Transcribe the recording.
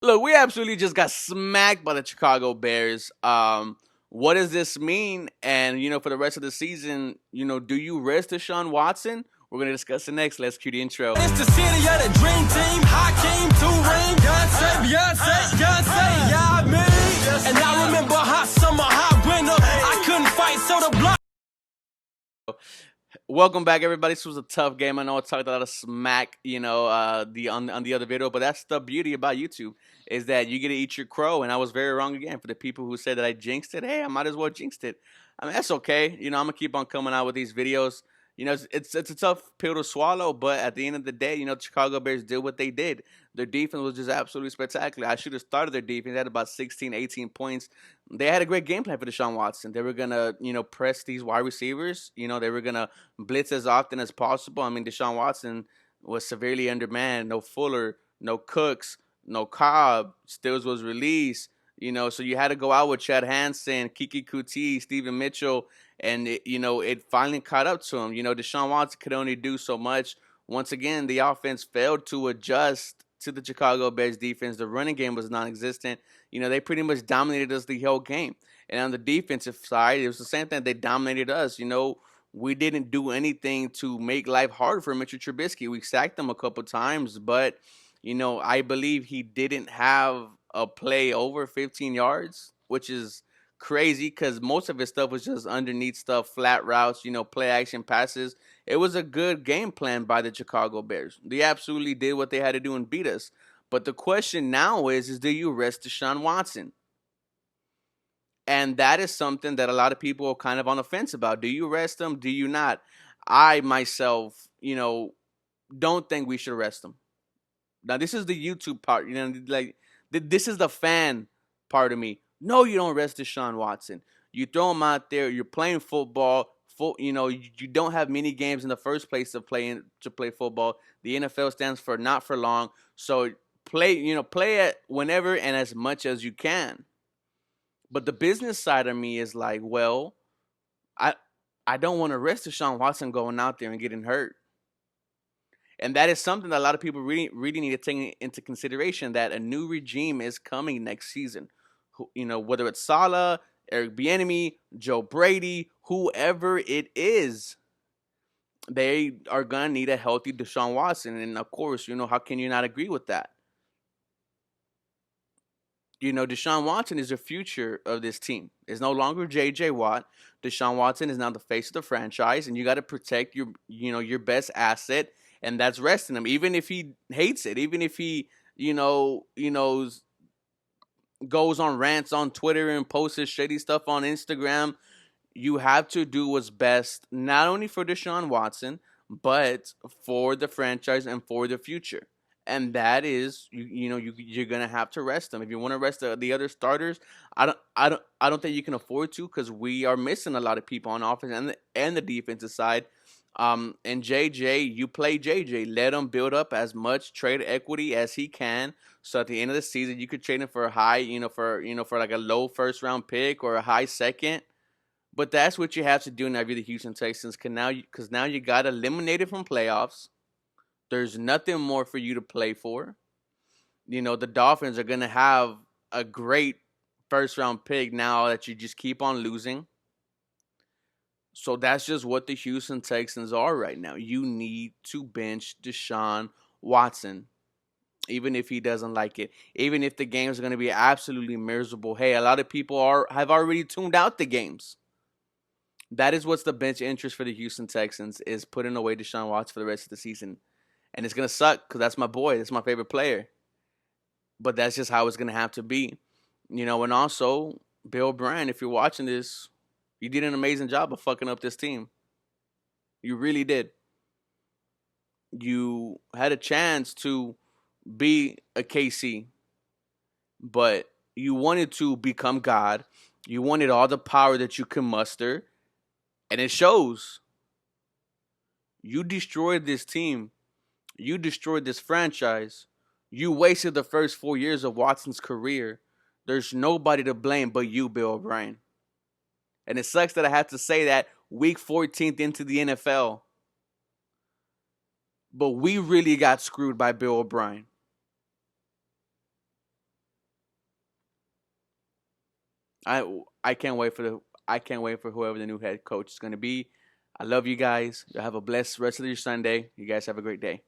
Look, we absolutely just got smacked by the Chicago Bears. What does this mean? And for the rest of the season, do you rest Deshaun Watson? We're gonna discuss it next. Let's cue the intro. It's the city of the dream team. Hakeem, Two-Ring, Beyonce, yeah, me. And I remember hot summer, hot winter. I couldn't fight, so the block. Welcome back, everybody. This was a tough game. I know I talked a lot of smack, on the other video, but that's the beauty about YouTube is that you get to eat your crow. And I was very wrong again for the people who said that I jinxed it. Hey, I might as well jinxed it. I mean, that's okay. I'm gonna keep on coming out with these videos. It's a tough pill to swallow, but at the end of the day, the Chicago Bears did what they did. Their defense was just absolutely spectacular. I should have started their defense. They had about 16, 18 points. They had a great game plan for Deshaun Watson. They were gonna, press these wide receivers. They were gonna blitz as often as possible. I mean, Deshaun Watson was severely undermanned. No Fuller, no Cooks, no Cobb. Stills was released. So you had to go out with Chad Hansen, Kiki Kuti, Stephen Mitchell, and it finally caught up to him. Deshaun Watson could only do so much. Once again, the offense failed to adjust to the Chicago Bears defense. The running game was non-existent. They pretty much dominated us the whole game. And on the defensive side, it was the same thing. They dominated us. We didn't do anything to make life hard for Mitchell Trubisky. We sacked him a couple times, but I believe he didn't have a play over 15 yards, which is crazy because most of his stuff was just underneath stuff, flat routes, play action passes. It was a good game plan by the Chicago Bears. They absolutely did what they had to do and beat us. But the question now is do you rest Deshaun Watson? And that is something that a lot of people are kind of on the fence about. Do you rest him? Do you not? I myself, don't think we should rest him. Now this is the YouTube part, this is the fan part of me. No, you don't rest Deshaun Watson. You throw him out there. You're playing football. You don't have many games in the first place to play football. The NFL stands for not for long. So play it whenever and as much as you can. But the business side of me is like, well, I I don't want to risk Deshaun Watson going out there and getting hurt. And that is something that a lot of people really need to take into consideration, that a new regime is coming next season. Whether it's Saleh, Eric Bieniemy, Joe Brady, whoever it is, they are going to need a healthy Deshaun Watson. And of course, how can you not agree with that? Deshaun Watson is the future of this team. It's no longer J.J. Watt. Deshaun Watson is now the face of the franchise, and you got to protect your best asset, and that's resting him. Even if he hates it, even if he goes on rants on Twitter and posts his shitty stuff on Instagram, you have to do what's best, not only for Deshaun Watson, but for the franchise and for the future. And that is, you're gonna have to rest them. If you want to rest the other starters, I don't think you can afford to, because we are missing a lot of people on offense and the defensive side. And JJ, you play JJ. Let him build up as much trade equity as he can. So at the end of the season, you could trade him for a high, for like a low first round pick or a high second. But that's what you have to do now if you're the Houston Texans. Because now you got eliminated from playoffs. There's nothing more for you to play for. The Dolphins are going to have a great first round pick now that you just keep on losing. So that's just what the Houston Texans are right now. You need to bench Deshaun Watson, even if he doesn't like it. Even if the games are going to be absolutely miserable. Hey, a lot of people have already tuned out the games. That is what's the bench interest for the Houston Texans, is putting away Deshaun Watson for the rest of the season. And it's going to suck because that's my boy. That's my favorite player. But that's just how it's going to have to be. And also, Bill O'Brien, if you're watching this, you did an amazing job of fucking up this team. You really did. You had a chance to be a KC, but you wanted to become God. You wanted all the power that you can muster, and it shows. You destroyed this team. You destroyed this franchise. You wasted the first 4 years of Watson's career. There's nobody to blame but you, Bill O'Brien. And it sucks that I have to say that week 14th into the NFL. But we really got screwed by Bill O'Brien. I can't wait for whoever the new head coach is going to be. I love you guys. You have a blessed rest of your Sunday. You guys have a great day.